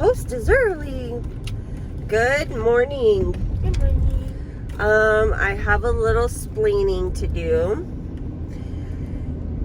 host is early. Good morning. Good morning. I have a little splaining to do.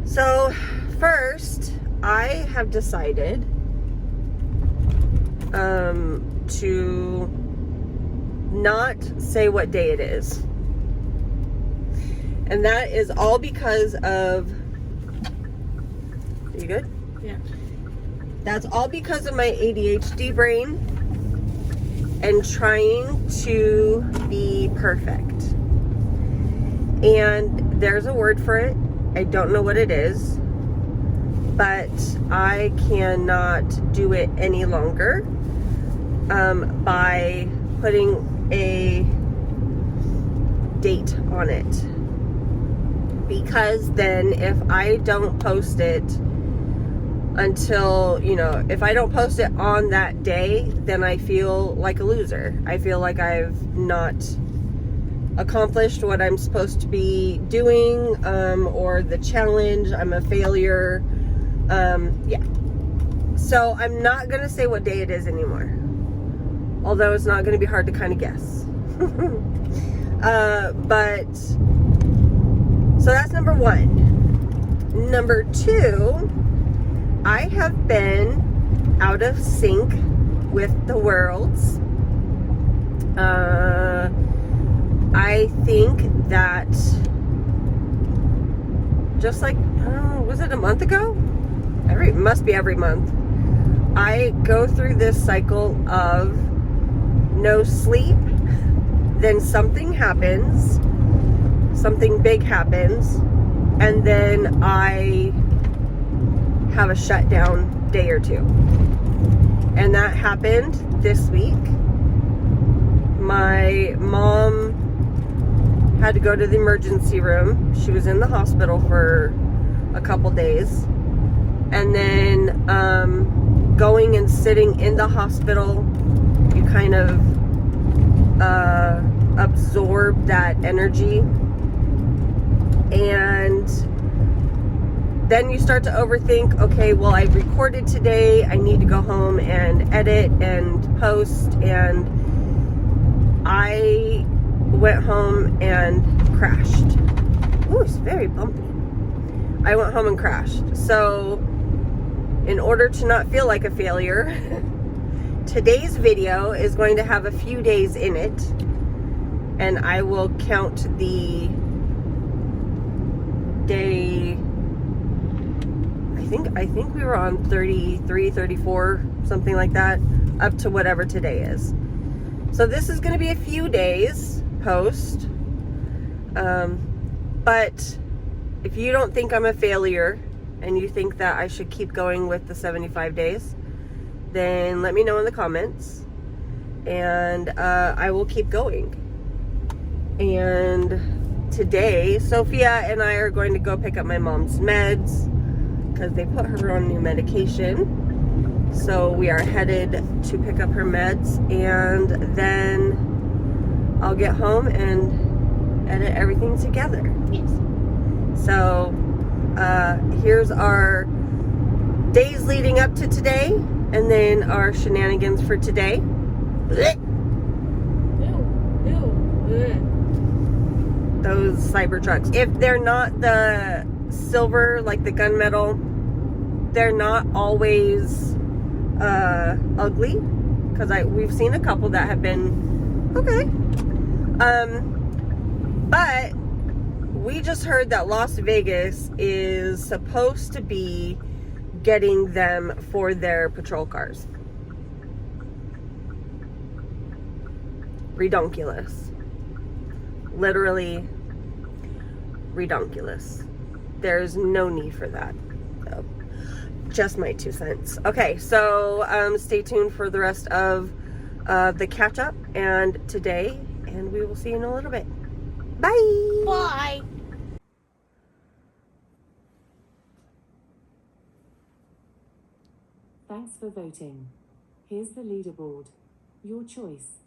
So, first, I have decided to not say what day it is. And that is all because of... Are you good? Yeah. That's all because of my ADHD brain and trying to be perfect. And there's a word for it. I don't know what it is, but I cannot do it any longer by putting a date on it. Because then if I don't post it until, if I don't post it on that day, then I feel like a loser. I feel like I've not accomplished what I'm supposed to be doing, or the challenge. I'm a failure. Yeah. So I'm not going to say what day it is anymore. Although it's not going to be hard to kind of guess. So that's number one. Number two, I have been out of sync with the worlds. I think that just like, was it a month ago? Must be every month. I go through this cycle of no sleep, then something happens, something big happens, and then I have a shutdown day or two. And that happened this week. My mom had to go to the emergency room. She was in the hospital for a couple days. And then going and sitting in the hospital, you kind of absorb that energy. And then you start to overthink, okay, well, I recorded today. I need to go home and edit and post. And I went home and crashed. Ooh, it's very bumpy. I went home and crashed. So, in order to not feel like a failure, today's video is going to have a few days in it. And I will count the day... I think we were on 33, 34, something like that, up to whatever today is. So this is going to be a few days post. But if you don't think I'm a failure and you think that I should keep going with the 75 days, then let me know in the comments and I will keep going. And today, Sophia and I are going to go pick up my mom's meds because they put her on new medication. So we are headed to pick up her meds, and then I'll get home and edit everything together. Yes. So here's our days leading up to today, and then our shenanigans for today. Those Cybertrucks. If they're not the silver, like the gunmetal, they're not always ugly, because we've seen a couple that have been okay. But we just heard that Las Vegas is supposed to be getting them for their patrol cars. Redonkulous. Literally redonkulous. There's no need for that. So, just my 2 cents. Okay, so stay tuned for the rest of the catch up and today, and we will see you in a little bit. Bye. Bye. Thanks for voting. Here's the leaderboard. Your choice.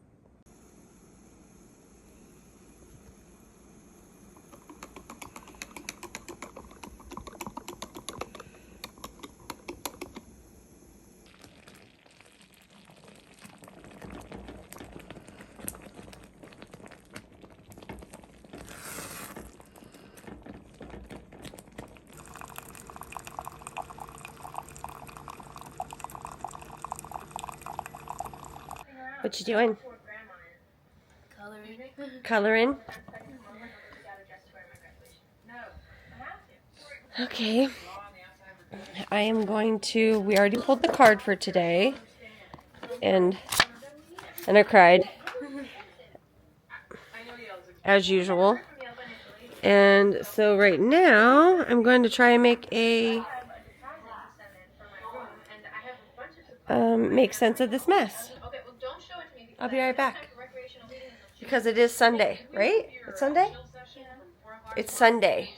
What you doing? Coloring. Coloring? Okay. I am going to, we already pulled the card for today. And I cried. As usual. And so right now, I'm going to try and make make sense of this mess. I'll be right back. Because it is Sunday, right? It's Sunday? It's Sunday.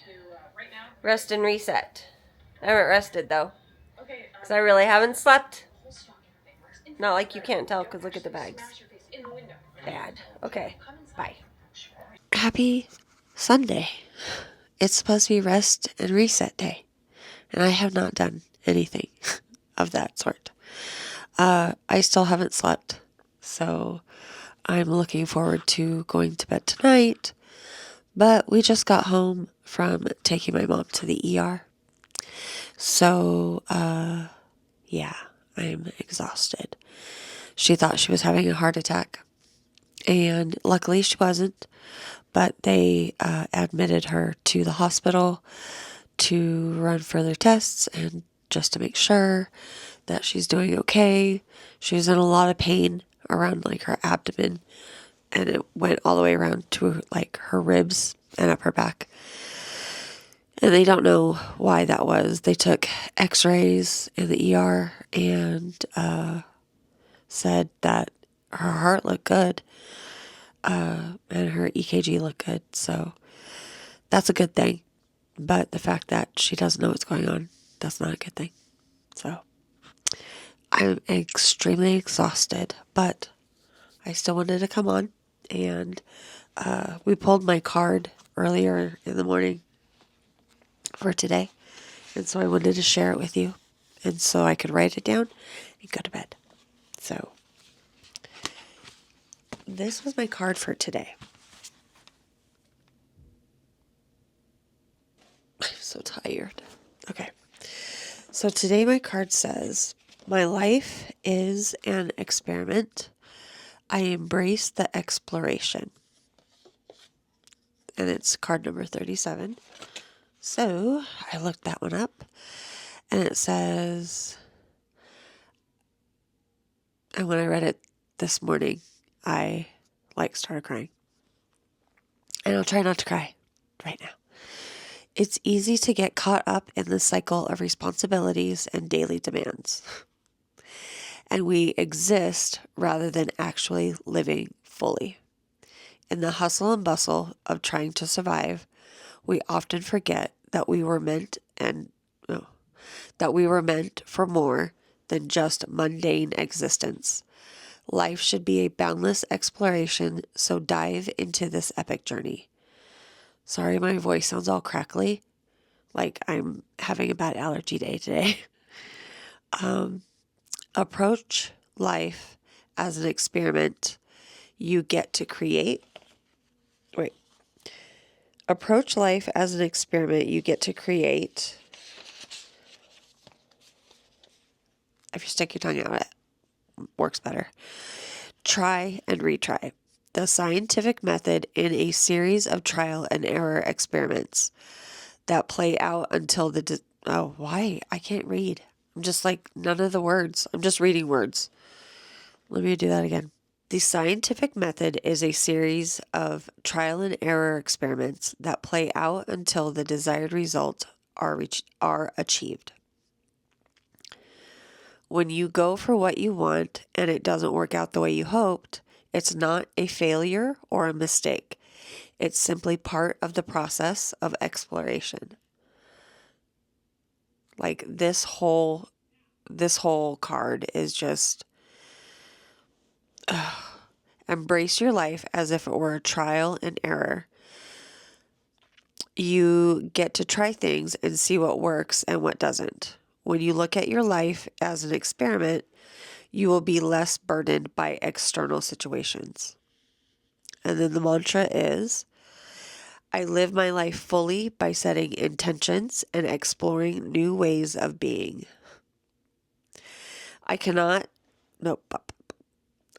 Rest and reset. I haven't rested though. Because I really haven't slept. Not like you can't tell because look at the bags. Bad. Okay. Bye. Happy Sunday. It's supposed to be rest and reset day. And I have not done anything of that sort. I still haven't slept. So I'm looking forward to going to bed tonight. But we just got home from taking my mom to the ER. So, yeah, I'm exhausted. She thought she was having a heart attack. And luckily she wasn't. But they admitted her to the hospital to run further tests and just to make sure that she's doing okay. She was in a lot of pain around like her abdomen, and it went all the way around to like her ribs and up her back. And they don't know why that was. They took x-rays in the ER and said that her heart looked good and her EKG looked good. So that's a good thing. But the fact that she doesn't know what's going on, that's not a good thing. So I'm extremely exhausted, but I still wanted to come on. And we pulled my card earlier in the morning for today. And so I wanted to share it with you. And so I could write it down and go to bed. So this was my card for today. I'm so tired. Okay. So today my card says, my life is an experiment. I embrace the exploration. And it's card number 37. So I looked that one up. And it says, and when I read it this morning, I started crying. And I'll try not to cry right now. It's easy to get caught up in the cycle of responsibilities and daily demands. And we exist rather than actually living fully. In the hustle and bustle of trying to survive, we often forget that we were meant for more than just mundane existence. Life should be a boundless exploration, so dive into this epic journey. Sorry, my voice sounds all crackly, like I'm having a bad allergy day today. Approach life as an experiment you get to create. Approach life as an experiment you get to create. If you stick your tongue out, it works better. Try and retry. The scientific method in a series of trial and error experiments that play out until why? I can't read. I'm just like, none of the words. I'm just reading words. Let me do that again. The scientific method is a series of trial and error experiments that play out until the desired results are achieved. When you go for what you want and it doesn't work out the way you hoped, it's not a failure or a mistake. It's simply part of the process of exploration. Like this whole card is just embrace your life as if it were a trial and error. You get to try things and see what works and what doesn't. When you look at your life as an experiment, you will be less burdened by external situations. And then the mantra is, I live my life fully by setting intentions and exploring new ways of being. I cannot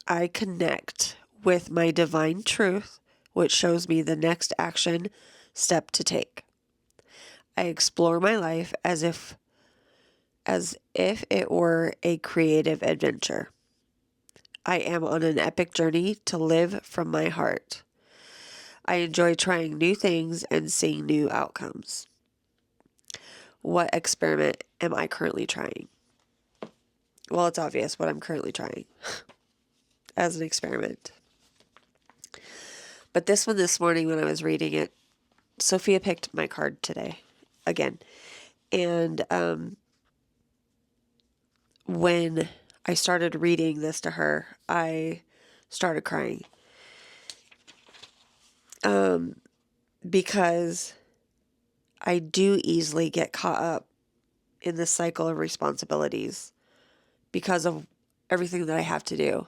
I connect with my divine truth, which shows me the next action step to take. I explore my life as if it were a creative adventure. I am on an epic journey to live from my heart. I enjoy trying new things and seeing new outcomes. What experiment am I currently trying? Well, it's obvious what I'm currently trying as an experiment. But this one this morning when I was reading it, Sophia picked my card today again. And when I started reading this to her, I started crying. Because I do easily get caught up in this cycle of responsibilities because of everything that I have to do.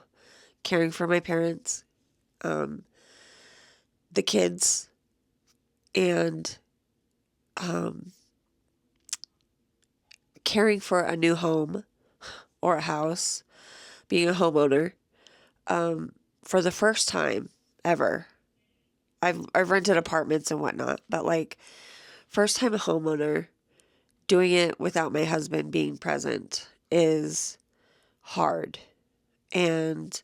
Caring for my parents, the kids, and caring for a new home or a house, being a homeowner. For the first time ever, I've rented apartments and whatnot, but like first time a homeowner, doing it without my husband being present is hard. And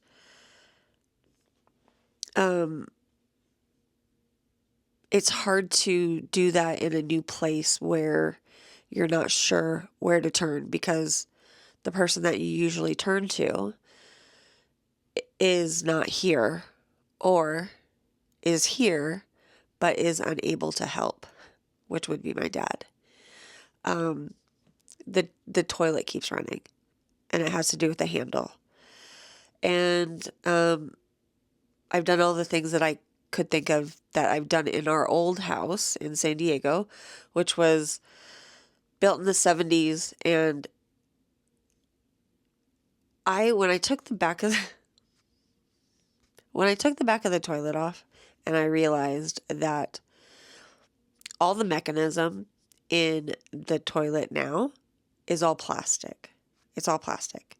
it's hard to do that in a new place where you're not sure where to turn, because the person that you usually turn to is not here, or is here but is unable to help, which would be my dad. The toilet keeps running, and it has to do with the handle. And I've done all the things that I could think of that I've done in our old house in San Diego, which was built in the 70s. And when I took the back of the toilet off, and I realized that all the mechanism in the toilet now is all plastic. It's all plastic.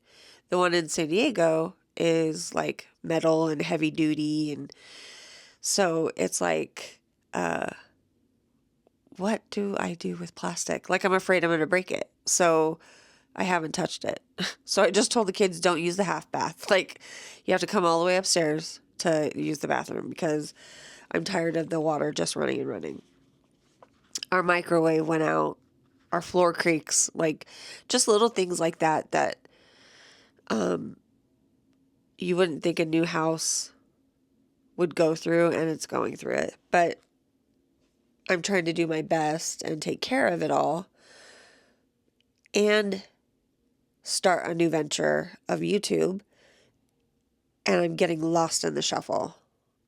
The one in San Diego is like metal and heavy duty, and so it's like, what do I do with plastic? Like, I'm afraid I'm going to break it. So I haven't touched it. So I just told the kids, don't use the half bath. Like, you have to come all the way upstairs to use the bathroom, because I'm tired of the water just running and running. Our microwave went out. Our floor creaks. Like, just little things like that you wouldn't think a new house would go through, and it's going through it. But I'm trying to do my best and take care of it all and start a new venture of YouTube. And I'm getting lost in the shuffle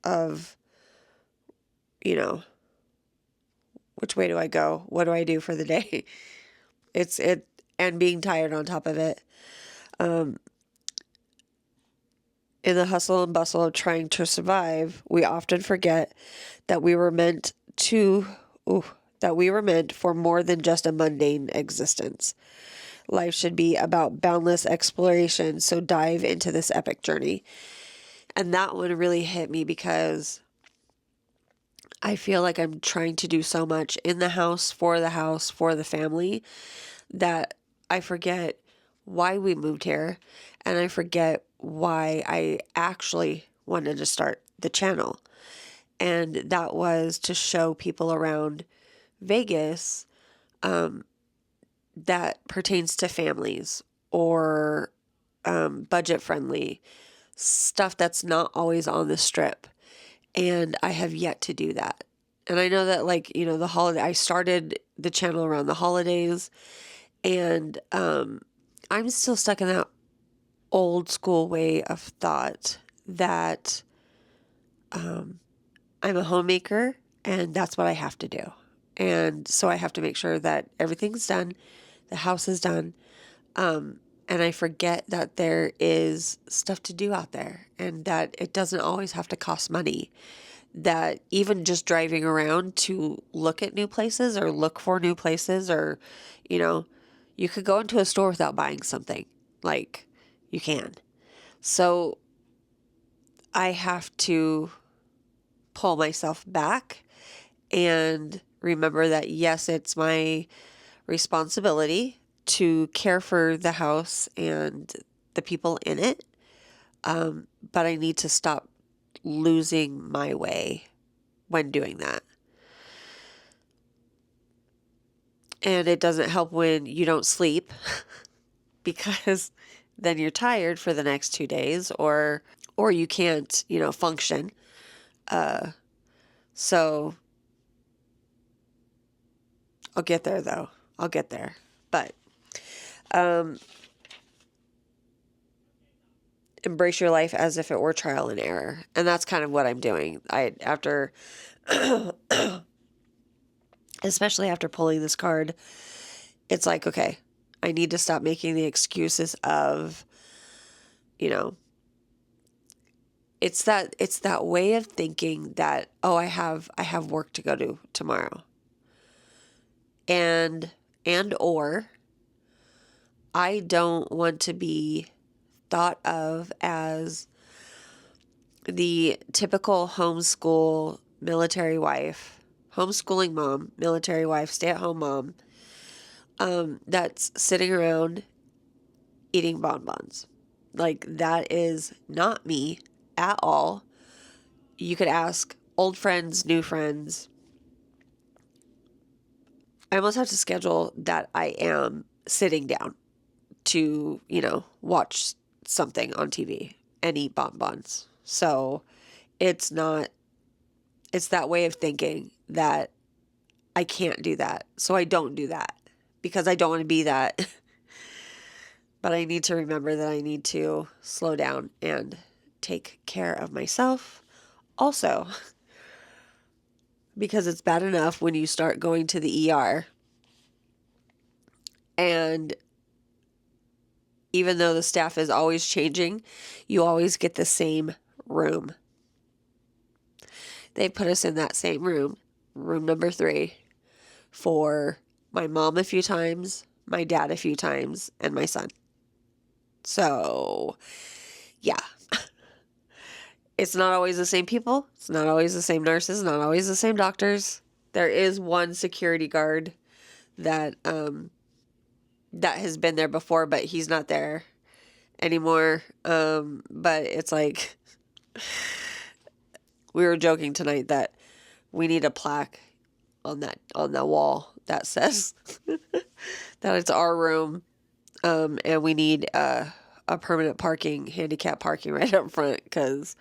of, which way do I go? What do I do for the day? And being tired on top of it. In the hustle and bustle of trying to survive, we often forget that we were meant for more than just a mundane existence. Life should be about boundless exploration, so dive into this epic journey. And that one really hit me, because I feel like I'm trying to do so much in the house, for the family, that I forget why we moved here, and I forget why I actually wanted to start the channel. And that was to show people around Vegas that pertains to families, or budget friendly stuff that's not always on the strip. And I have yet to do that. And I know that, the holiday, I started the channel around the holidays, and I'm still stuck in that old school way of thought that I'm a homemaker and that's what I have to do. And so I have to make sure that everything's done, the house is done, and I forget that there is stuff to do out there, and that it doesn't always have to cost money. That even just driving around to look at new places, or look for new places, or, you could go into a store without buying something. Like, you can. So I have to pull myself back and remember that, yes, it's my responsibility to care for the house and the people in it. But I need to stop losing my way when doing that. And it doesn't help when you don't sleep because then you're tired for the next 2 days, or you can't, function. So I'll get there though. I'll get there. But embrace your life as if it were trial and error. And that's kind of what I'm doing. After especially after pulling this card, it's like, okay, I need to stop making the excuses of, it's that way of thinking that, oh, I have work to go to tomorrow. And or I don't want to be thought of as the typical homeschooling mom, military wife, stay-at-home mom, that's sitting around eating bonbons. Like, that is not me at all. You could ask old friends, new friends. I almost have to schedule that I am sitting down to, watch something on TV and eat bonbons. So it's that way of thinking that I can't do that. So I don't do that because I don't want to be that. But I need to remember that I need to slow down and take care of myself also. Because it's bad enough when you start going to the ER and even though the staff is always changing, you always get the same room. They put us in that same room number 3, for my mom a few times, my dad a few times, and my son. So, yeah. It's not always the same people. It's not always the same nurses, not always the same doctors. There is one security guard that has been there before, but he's not there anymore. But it's like, we were joking tonight that we need a plaque on the wall that says that it's our room, and we need a permanent handicap parking right up front, because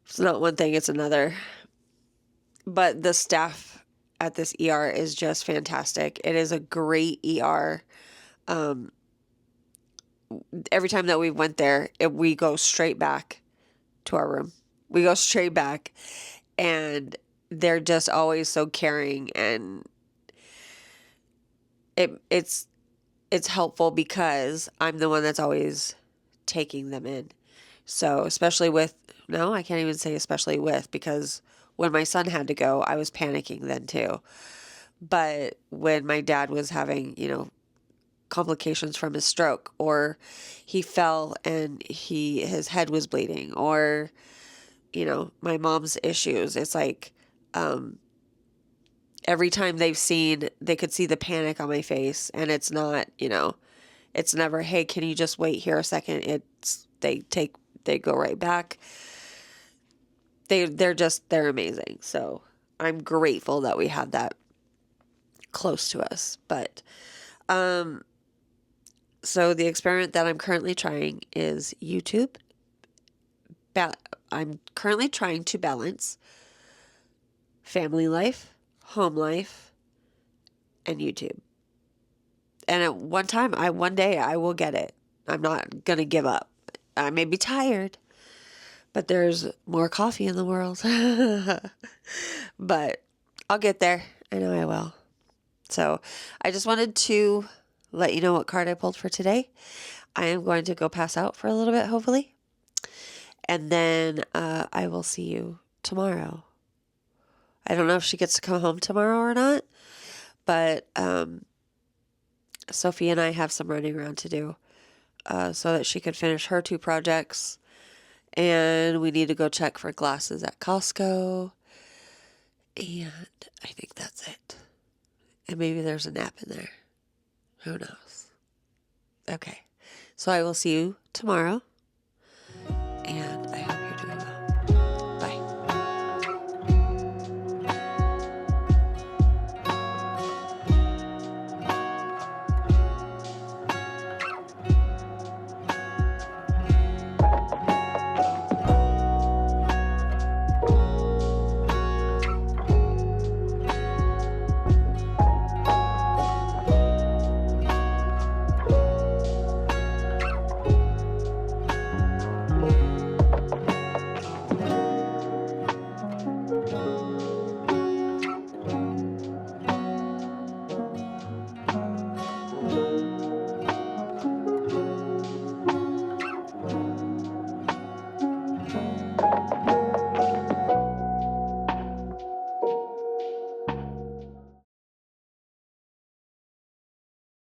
it's not one thing, it's another. But the staff at this ER is just fantastic. It is a great ER. Every time that we went there, we go straight back to our room. We go straight back, and they're just always so caring, and it's helpful because I'm the one that's always taking them in. So especially I can't even say especially with, because when my son had to go, I was panicking then too. But when my dad was having, complications from his stroke, or he fell and his head was bleeding, or, my mom's issues, it's like, every time they could see the panic on my face, and it's not, it's never, hey, can you just wait here a second? They go right back. They're amazing. So I'm grateful that we have that close to us. But, so the experiment that I'm currently trying is YouTube. I'm currently trying to balance family life, home life, and YouTube. And at one day I will get it. I'm not going to give up. I may be tired, but there's more coffee in the world. But I'll get there. I know I will. So I just wanted to let you know what card I pulled for today. I am going to go pass out for a little bit, hopefully. And then I will see you tomorrow. I don't know if she gets to come home tomorrow or not, but Sophie and I have some running around to do so that she could finish her 2 projects And we need to go check for glasses at Costco. And I think that's it. And maybe there's a nap in there. Who knows? Okay. So I will see you tomorrow.